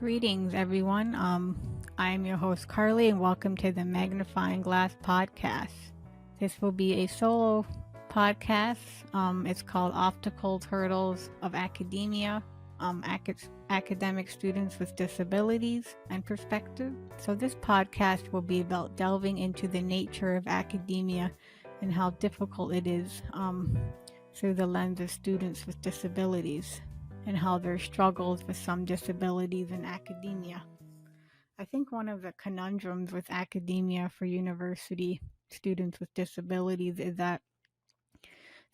Greetings, everyone. I'm your host, Karli, and welcome to the Magnifying Glass Podcast. This will be a solo podcast. It's called Obstacles, Hurdles of Academia, academic students with disabilities and perspective. So this podcast will be about delving into the nature of academia and how difficult it is through the lens of students with disabilities, and how there are struggles with some disabilities in academia. I think one of the conundrums with academia for university students with disabilities is that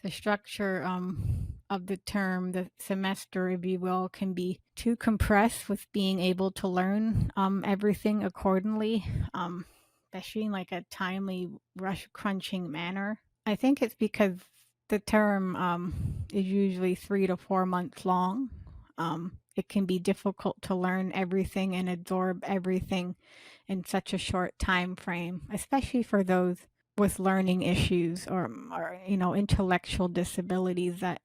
the structure of the term, the semester, if you will, can be too compressed with being able to learn everything accordingly, especially in like a timely, rush-crunching manner. I think it's because the term is usually 3 to 4 months long. It can be difficult to learn everything and absorb everything in such a short time frame, especially for those with learning issues or intellectual disabilities that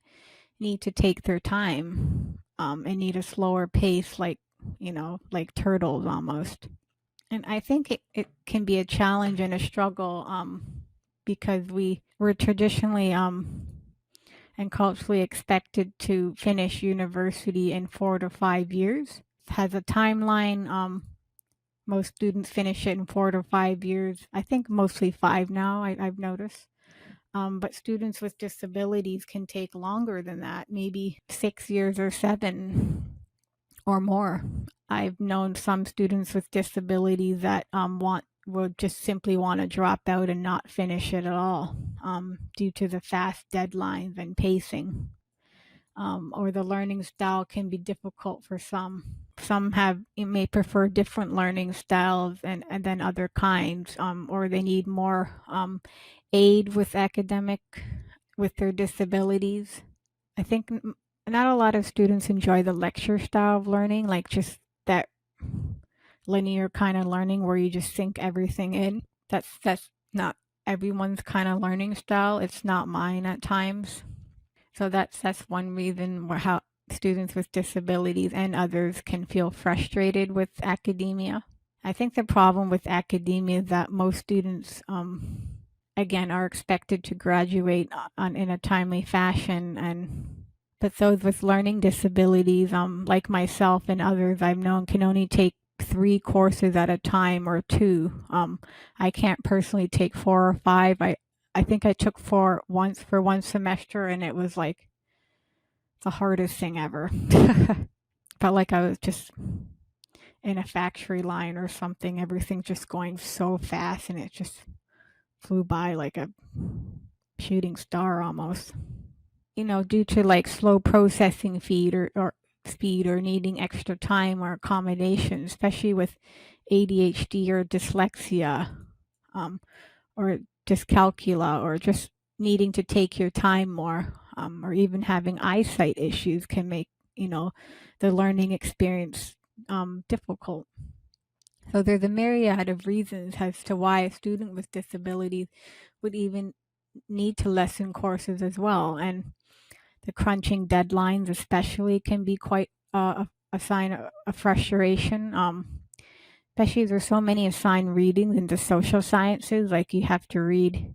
need to take their time and need a slower pace, like turtles almost. And I think it can be a challenge and a struggle because we're traditionally and culturally expected to finish university in 4 to 5 years. It has a timeline. Most students finish it in 4 to 5 years. I think mostly 5 now, I've noticed. But students with disabilities can take longer than that, maybe 6 years or 7 or more. I've known some students with disabilities that would just simply want to drop out and not finish it at all due to the fast deadlines and pacing. Or the learning style can be difficult for some. Some may prefer different learning styles and then other kinds, or they need more aid with their disabilities. I think not a lot of students enjoy the lecture style of learning, like just that linear kind of learning where you just sink everything in. That's not everyone's kind of learning style. It's not mine at times. So that's one reason how students with disabilities and others can feel frustrated with academia. I think the problem with academia is that most students again are expected to graduate in a timely fashion, but those with learning disabilities like myself and others I've known can only take 3 courses at a time or 2. I can't personally take 4 or 5. I think I took 4 once for 1 semester, and it was like the hardest thing ever. Felt like I was just in a factory line or something. Everything just going so fast, and it just flew by like a shooting star almost. Due to like slow processing speed or needing extra time or accommodation, especially with ADHD or dyslexia, or dyscalculia, or just needing to take your time more, or even having eyesight issues can make the learning experience difficult. So there's a myriad of reasons as to why a student with disabilities would even need to lessen courses as well, and the crunching deadlines especially can be quite a sign of frustration. Especially there's so many assigned readings in the social sciences, like you have to read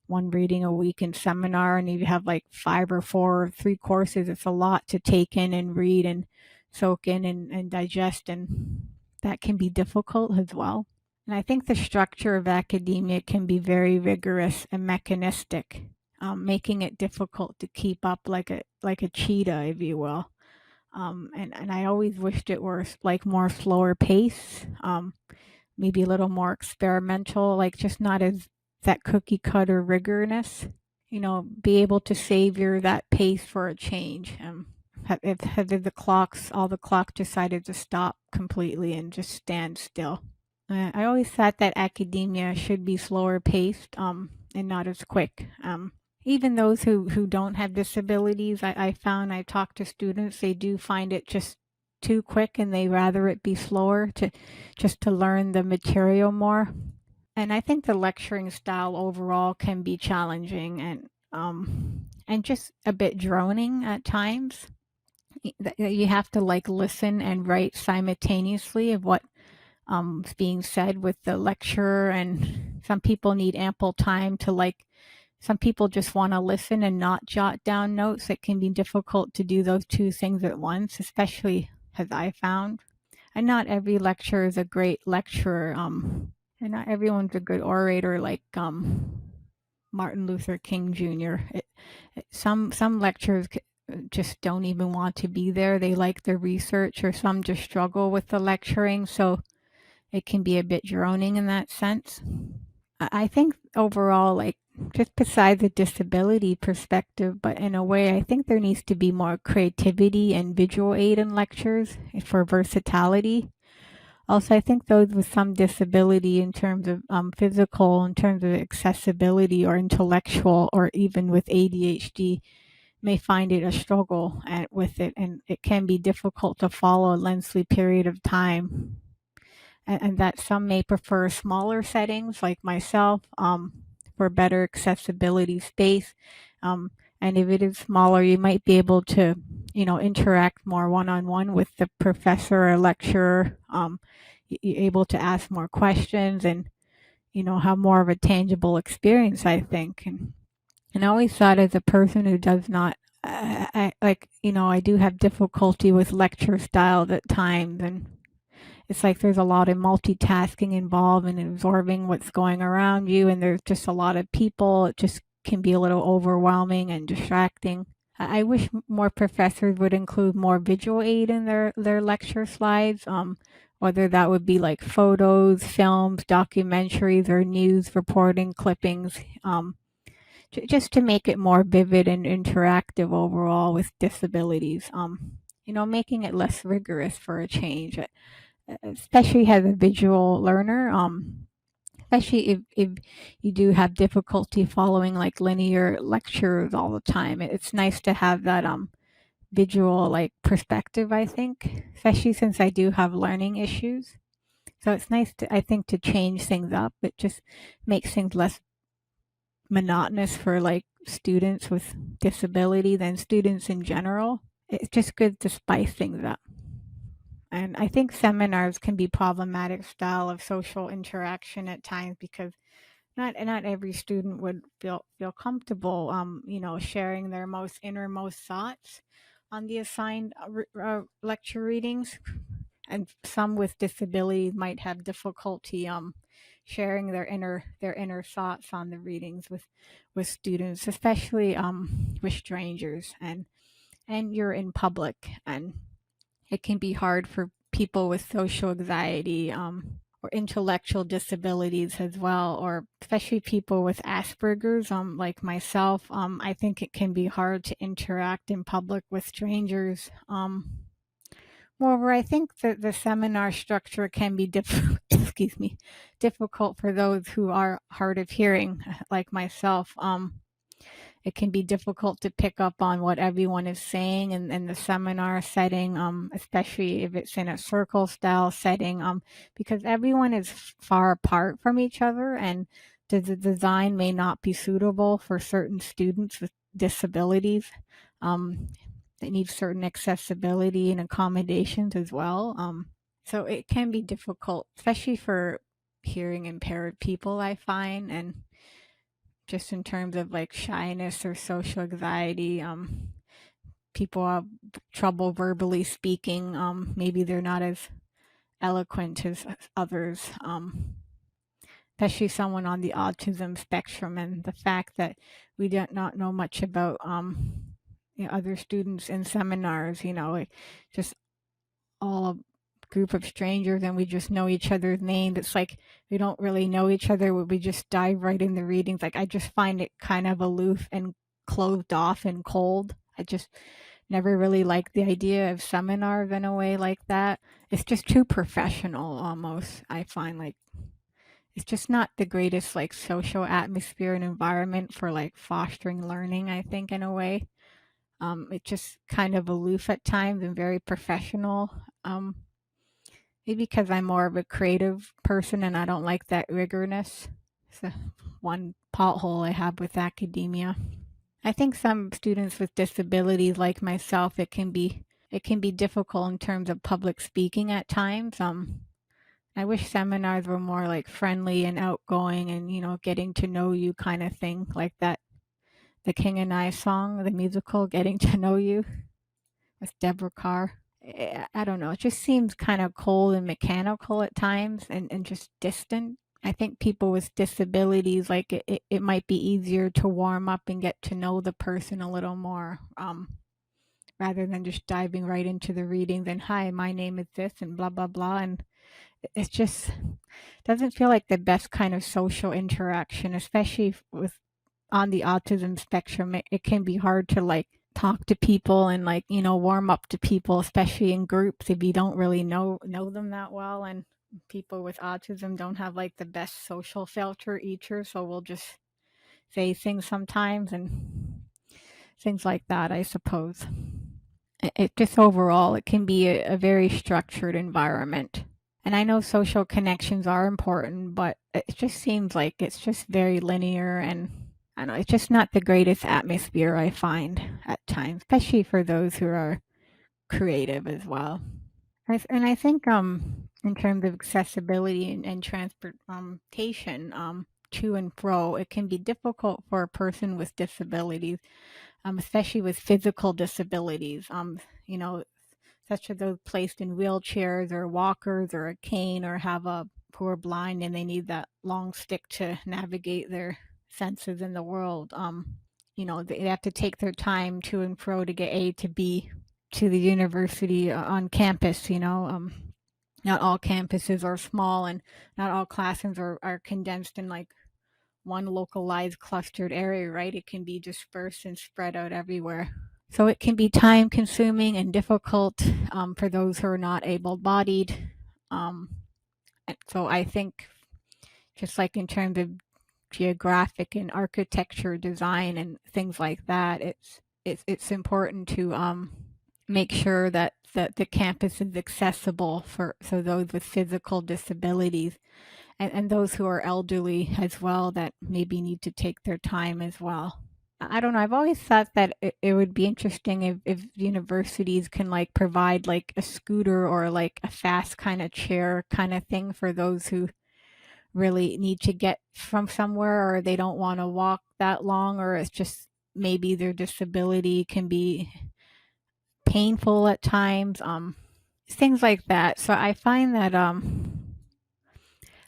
1 reading a week in seminar, and you have like 5 or 4 or 3 courses. It's a lot to take in and read and soak in and digest, and that can be difficult as well. And I think the structure of academia can be very rigorous and mechanistic, making it difficult to keep up like a cheetah, if you will. And I always wished it were like more slower pace, maybe a little more experimental, like just not as that cookie cutter rigorous. Be able to savor that pace for a change. Have all the clock decided to stop completely and just stand still. I always thought that academia should be slower paced and not as quick. Even those who don't have disabilities, I found I talked to students, they do find it just too quick, and they rather it be slower to learn the material more. And I think the lecturing style overall can be challenging and just a bit droning at times. that you have to like listen and write simultaneously of what is being said with the lecturer, and some people need ample time to like. Some people just want to listen and not jot down notes. It can be difficult to do those two things at once, especially as I found. And not every lecturer is a great lecturer. And not everyone's a good orator like Martin Luther King Jr. Some lecturers just don't even want to be there. They like the research, or some just struggle with the lecturing, so it can be a bit droning in that sense. I think overall, like, just besides the disability perspective, but in a way, I think there needs to be more creativity and visual aid in lectures for versatility. Also, I think those with some disability in terms of physical, in terms of accessibility or intellectual, or even with ADHD, may find it a struggle with it, and it can be difficult to follow a lengthy period of time. And that some may prefer smaller settings like myself for better accessibility space. And if it is smaller, you might be able to, interact more one-on-one with the professor or lecturer. You're able to ask more questions and, have more of a tangible experience, I think. And I always thought, as a person who does not, I do have difficulty with lecture styles at times, and it's like there's a lot of multitasking involved and absorbing what's going around you, and there's just a lot of people. It just can be a little overwhelming and distracting. I wish more professors would include more visual aid in their lecture slides, whether that would be like photos, films, documentaries, or news reporting clippings, just to make it more vivid and interactive overall with disabilities. Making it less rigorous for a change, especially as a visual learner. Especially if you do have difficulty following like linear lectures all the time. It's nice to have that visual like perspective, I think, especially since I do have learning issues. So it's nice to, I think, to change things up. It just makes things less monotonous for like students with disability than students in general. It's just good to spice things up. And I think seminars can be problematic style of social interaction at times, because not every student would feel comfortable, sharing their most innermost thoughts on the assigned lecture readings. And some with disabilities might have difficulty sharing their inner thoughts on the readings with students, especially with strangers, and you're in public, and it can be hard for people with social anxiety, or intellectual disabilities as well, or especially people with Asperger's, like myself. I think it can be hard to interact in public with strangers. Moreover, I think that the seminar structure can be difficult for those who are hard of hearing, like myself. It can be difficult to pick up on what everyone is saying in the seminar setting, especially if it's in a circle style setting, because everyone is far apart from each other, and the design may not be suitable for certain students with disabilities. That need certain accessibility and accommodations as well. So it can be difficult, especially for hearing impaired people, I find, and just in terms of like shyness or social anxiety. People have trouble verbally speaking. Maybe they're not as eloquent as others, especially someone on the autism spectrum, and the fact that we do not know much about other students in seminars, like just all a group of strangers, and we just know each other's names. It's like we don't really know each other. We just dive right in the readings. Like, I just find it kind of aloof and closed off and cold. I just never really liked the idea of seminars in a way like that. It's just too professional almost. I find like it's just not the greatest like social atmosphere and environment for like fostering learning, I think, in a way. It's just kind of aloof at times and very professional. Maybe because I'm more of a creative person and I don't like that rigorness. It's the one pothole I have with academia. I think some students with disabilities like myself, it can be it can be difficult in terms of public speaking at times. I wish seminars were more like friendly and outgoing and, getting to know you kind of thing, like that The King and I song, the musical, Getting to Know You with Deborah Carr. I don't know. It just seems kind of cold and mechanical at times and just distant. I think people with disabilities, like it might be easier to warm up and get to know the person a little more, rather than just diving right into the readings and, hi, my name is this and blah, blah, blah. And it just doesn't feel like the best kind of social interaction, especially with on the autism spectrum. It can be hard to like talk to people and like, warm up to people, especially in groups, if you don't really know them that well. And people with autism don't have like the best social filter either, so we'll just say things sometimes and things like that, I suppose. It just overall, it can be a very structured environment. And I know social connections are important, but it just seems like it's just very linear, and I don't know, it's just not the greatest atmosphere, I find at times, especially for those who are creative as well. And I think in terms of accessibility and transportation to and fro, it can be difficult for a person with disabilities, especially with physical disabilities. Such as those placed in wheelchairs or walkers or a cane, or who are blind and they need that long stick to navigate their senses in the world. They have to take their time to and fro to get A to B to the university on campus. Not all campuses are small, and not all classrooms are condensed in like one localized clustered area, right? It can be dispersed and spread out everywhere. So it can be time consuming and difficult for those who are not able-bodied. So I think, just like in terms of geographic and architecture design and things like that, it's important to make sure that the campus is accessible for those with physical disabilities, and those who are elderly as well, that maybe need to take their time as well. I don't know. I've always thought that it would be interesting if universities can like provide like a scooter or like a fast kind of chair kind of thing for those who really need to get from somewhere, or they don't want to walk that long, or it's just maybe their disability can be painful at times. Things like that. So I find that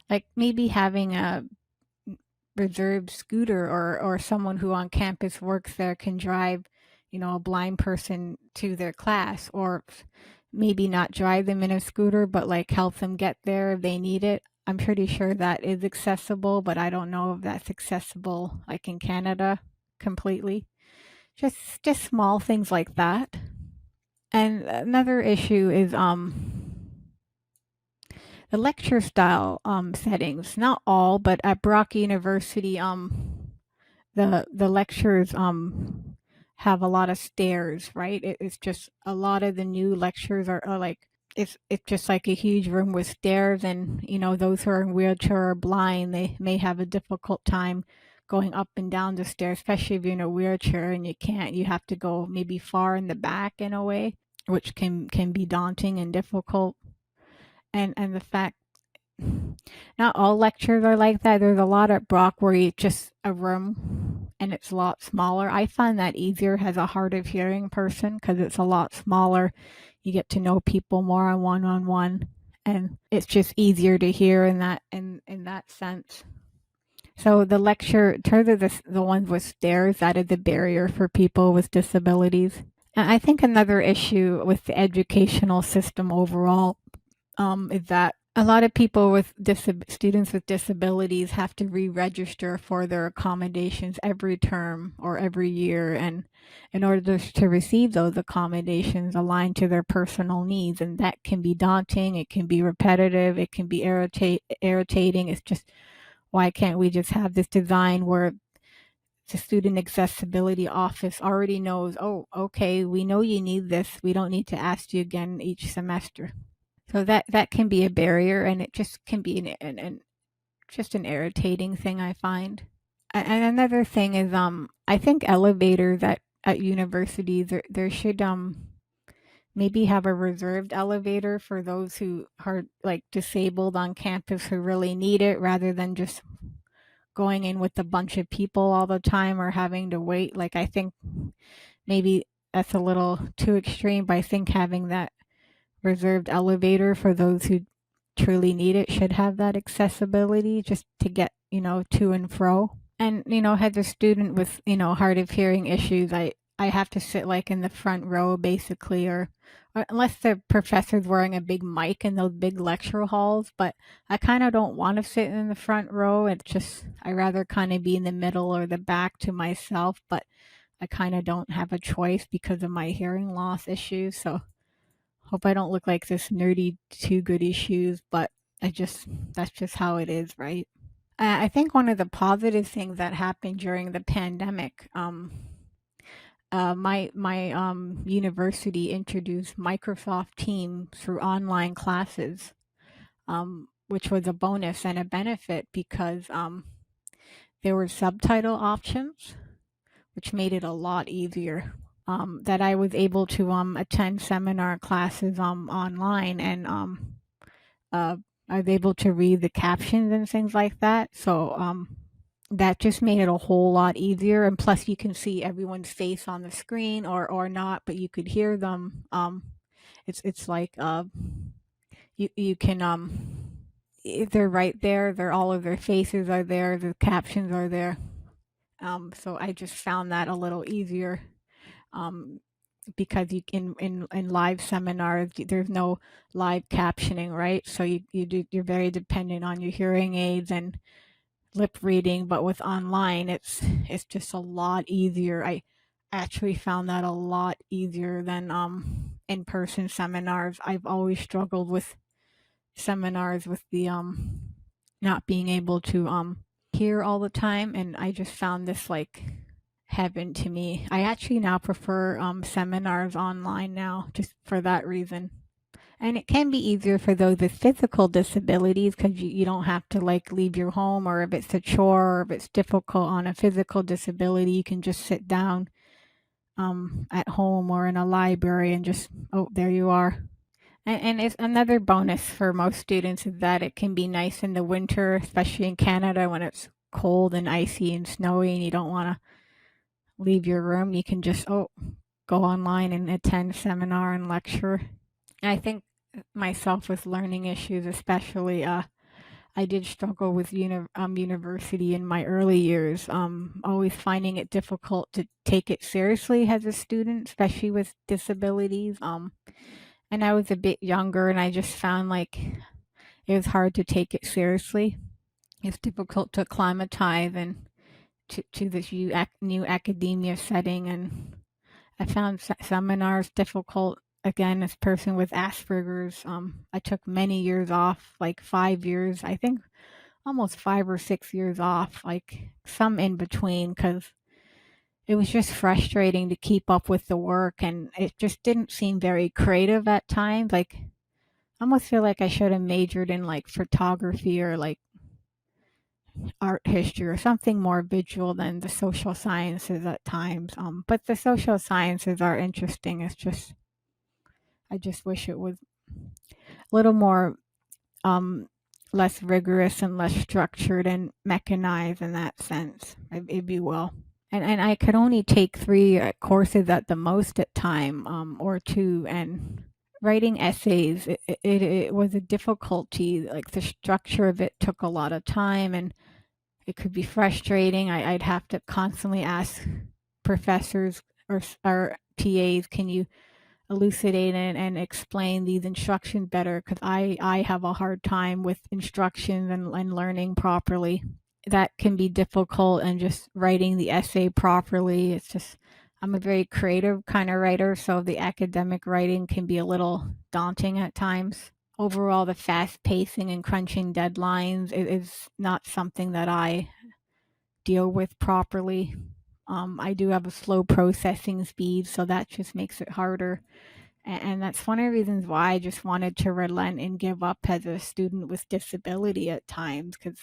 like maybe having a reserved scooter, or someone who on campus works there can drive, a blind person to their class, or maybe not drive them in a scooter, but like help them get there if they need it. I'm pretty sure that is accessible, but I don't know if that's accessible like in Canada completely. Just small things like that. And another issue is the lecture style settings. Not all, but at Brock University, the lectures have a lot of stairs, right? It's just a lot of the new lectures are like, it's just like a huge room with stairs, and those who are in wheelchair or blind, they may have a difficult time going up and down the stairs, especially if you're in a wheelchair and you have to go maybe far in the back in a way, which can be daunting and difficult. And the fact, not all lectures are like that. There's a lot at Brock where it's just a room and it's a lot smaller. I find that easier as a hard of hearing person, because it's a lot smaller. You get to know people more on one-on-one, and it's just easier to hear in that sense. So the lecture, in terms of the ones with stairs, that is a barrier for people with disabilities. And I think another issue with the educational system overall is that a lot of people with students with disabilities have to re-register for their accommodations every term or every year, and in order to receive those accommodations aligned to their personal needs, and that can be daunting, it can be repetitive, it can be irritating. It's just, why can't we just have this design where the student accessibility office already knows, oh, okay, we know you need this, we don't need to ask you again each semester. So that can be a barrier, and it just can be just an irritating thing, I find. And another thing is, I think elevators at universities, there should maybe have a reserved elevator for those who are like disabled on campus who really need it, rather than just going in with a bunch of people all the time or having to wait. Like, I think maybe that's a little too extreme, but I think having that reserved elevator for those who truly need it should have that accessibility just to get, to and fro. And, as a student with, hard of hearing issues, I have to sit like in the front row basically, or unless the professor's wearing a big mic in those big lecture halls. But I kind of don't want to sit in the front row. It's just, I rather kind of be in the middle or the back to myself. But I kind of don't have a choice because of my hearing loss issues. So hope I don't look like this nerdy two goody shoes, but that's just how it is, right? I think one of the positive things that happened during the pandemic, my university introduced Microsoft Teams through online classes, which was a bonus and a benefit because there were subtitle options, which made it a lot easier. That I was able to attend seminar classes online, and I was able to read the captions and things like that. So that just made it a whole lot easier. And plus, you can see everyone's face on the screen, or not, but you could hear them. It's like you can they're right there. They're all of their faces are there. The captions are there. So I just found that a little easier. Because you can in live seminars there's no live captioning, right? So you're very dependent on your hearing aids and lip reading. But with online, it's just a lot easier. I actually found that a lot easier than in-person seminars. I've always struggled with seminars with the not being able to hear all the time, and I just found this like heaven to me. I actually now prefer seminars online now, just for that reason. And it can be easier for those with physical disabilities because you don't have to like leave your home, or if it's a chore, or if it's difficult on a physical disability, you can just sit down at home or in a library and just, oh, there you are. And it's another bonus for most students is that it can be nice in the winter, especially in Canada when it's cold and icy and snowy and you don't want to leave your room. You can just, go online and attend seminar and lecture. And I think myself with learning issues, especially, I did struggle with university in my early years, always finding it difficult to take it seriously as a student, especially with disabilities. And I was a bit younger, and I just found like it was hard to take it seriously. It's difficult to acclimatize and to this new academia setting, and I found seminars difficult. Again, as a person with Asperger's, I took many years off, like 5 years, I think almost 5 or 6 years off, like some in between, because it was just frustrating to keep up with the work, and it just didn't seem very creative at times. Like, I almost feel like I should have majored in like photography or like art history or something more visual than the social sciences at times. But the social sciences are interesting. It's just, I just wish it was a little more um, less rigorous and less structured and mechanized in that sense, if you will. And I could only take 3 courses at the most at time, or 2. And writing essays, it was a difficulty. Like the structure of it took a lot of time, and it could be frustrating. I'd have to constantly ask professors or TAs, can you elucidate and explain these instructions better? Because I have a hard time with instructions and learning properly. That can be difficult, and just writing the essay properly. It's just, I'm a very creative kind of writer, so the academic writing can be a little daunting at times. Overall, the fast pacing and crunching deadlines is not something that I deal with properly. I do have a slow processing speed, so that just makes it harder. And that's one of the reasons why I just wanted to relent and give up as a student with disability at times, because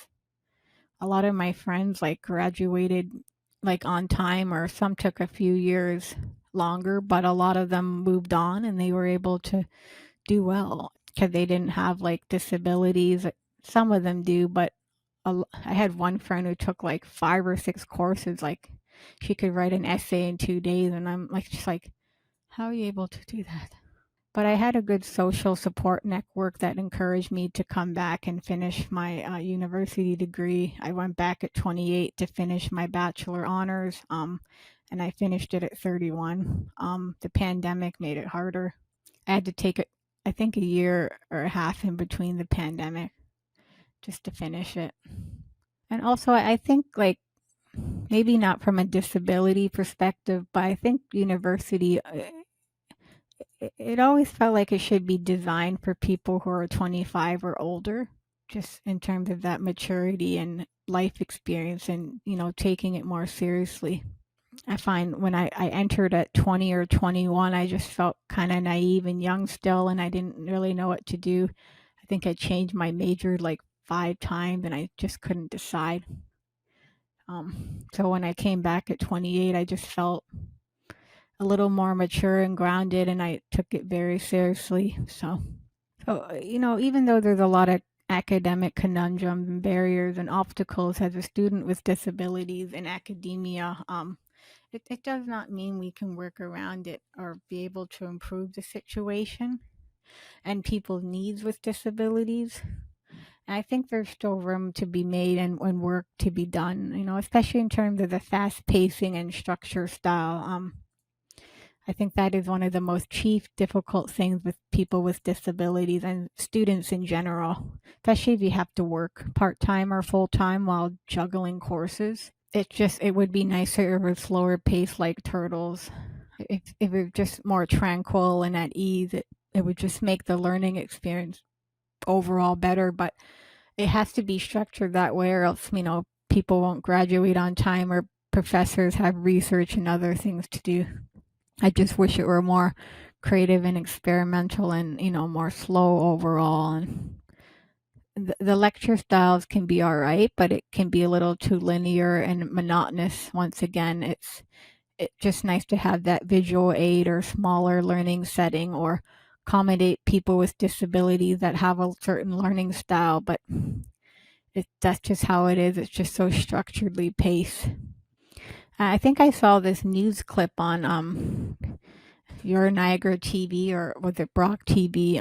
a lot of my friends like graduated like on time, or some took a few years. longer, but a lot of them moved on and they were able to do well because they didn't have like disabilities. Some of them do, but I had one friend who took like 5 or 6 courses. Like she could write an essay in 2 days, and I'm like, just like, how are you able to do that? But I had a good social support network that encouraged me to come back and finish my university degree. I went back at 28 to finish my bachelor honors, and I finished it at 31. The pandemic made it harder. I had to take it, I think, a year or a half in between the pandemic just to finish it. And also, I think, like, maybe not from a disability perspective, but I think university, it always felt like it should be designed for people who are 25 or older, just in terms of that maturity and life experience and, taking it more seriously. I find when I entered at 20 or 21, I just felt kind of naive and young still, and I didn't really know what to do. I think I changed my major like 5 times and I just couldn't decide. So when I came back at 28, I just felt a little more mature and grounded, and I took it very seriously. So even though there's a lot of academic conundrums and barriers and obstacles as a student with disabilities in academia, it does not mean we can work around it or be able to improve the situation and people's needs with disabilities. And I think there's still room to be made and work to be done, especially in terms of the fast pacing and structure style. I think that is one of the most chief difficult things with people with disabilities and students in general, especially if you have to work part-time or full-time while juggling courses. It would be nicer if it was slower paced like turtles. If it was just more tranquil and at ease, it would just make the learning experience overall better. But it has to be structured that way, or else, people won't graduate on time, or professors have research and other things to do. I just wish it were more creative and experimental and, more slow overall. And the lecture styles can be all right, but it can be a little too linear and monotonous. Once again, it's just nice to have that visual aid or smaller learning setting, or accommodate people with disabilities that have a certain learning style, but that's just how it is. It's just so structuredly paced. I think I saw this news clip on your Niagara TV, or was it Brock TV?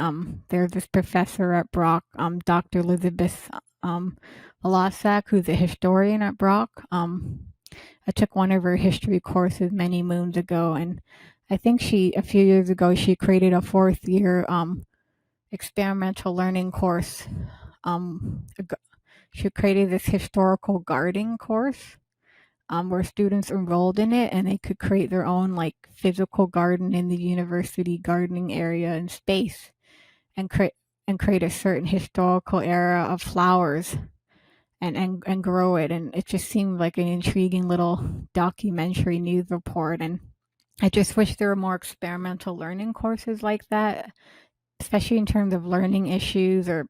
There's this professor at Brock, Dr. Elizabeth Wolasak, who's a historian at Brock. I took one of her history courses many moons ago, and I think a few years ago, she created a 4th year experimental learning course. She created this historical gardening course where students enrolled in it, and they could create their own like physical garden in the university gardening area and space, and create a certain historical era of flowers and grow it. And it just seemed like an intriguing little documentary news report. And I just wish there were more experimental learning courses like that, especially in terms of learning issues, or,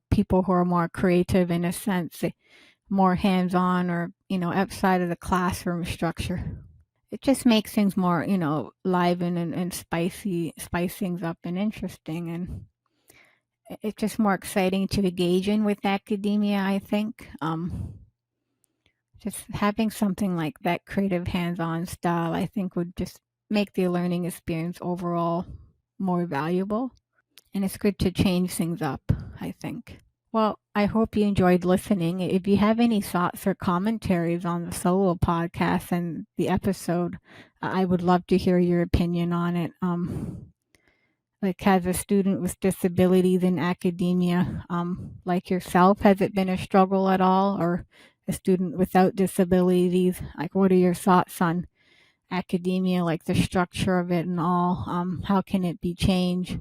people who are more creative in a sense, more hands-on, or, outside of the classroom structure. It just makes things more, liven and spice things up and interesting. And it's just more exciting to engage in with academia, I think. Just having something like that creative hands-on style, I think, would just make the learning experience overall more valuable. And it's good to change things up, I think. Well, I hope you enjoyed listening. If you have any thoughts or commentaries on the solo podcast and the episode, I would love to hear your opinion on it. Like, as a student with disabilities in academia, like yourself, has it been a struggle at all? Or a student without disabilities, like, what are your thoughts on academia, like the structure of it and all? How can it be changed?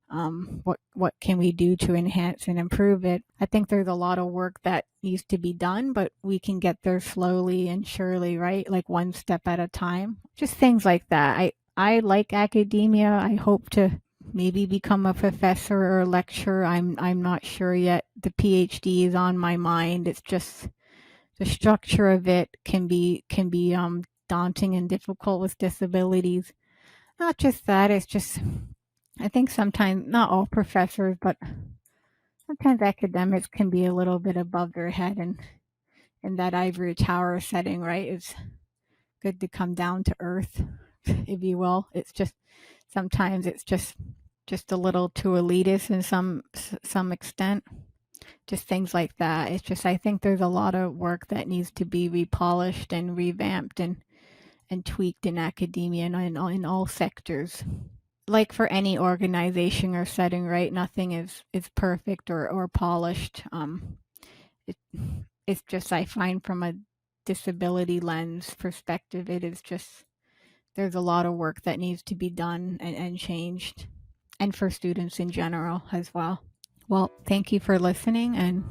What can we do to enhance and improve it? I think there's a lot of work that needs to be done, but we can get there slowly and surely, right? Like one step at a time. Just things like that. I like academia. I hope to maybe become a professor or a lecturer. I'm not sure yet. The PhD is on my mind. It's just the structure of it can be daunting and difficult with disabilities. Not just that, it's just, I think sometimes, not all professors, but sometimes academics can be a little bit above their head, and in that ivory tower setting, right? It's good to come down to earth, if you will. It's just, sometimes it's just a little too elitist in some extent. Just things like that. It's just, I think there's a lot of work that needs to be repolished and revamped and tweaked in academia and in all sectors. Like for any organization or setting, right? Nothing is perfect or polished. It's just, I find from a disability lens perspective, it is just, there's a lot of work that needs to be done and changed, and for students in general as well. Well, thank you for listening, and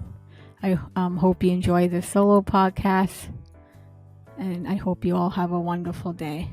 I hope you enjoy the solo podcast, and I hope you all have a wonderful day.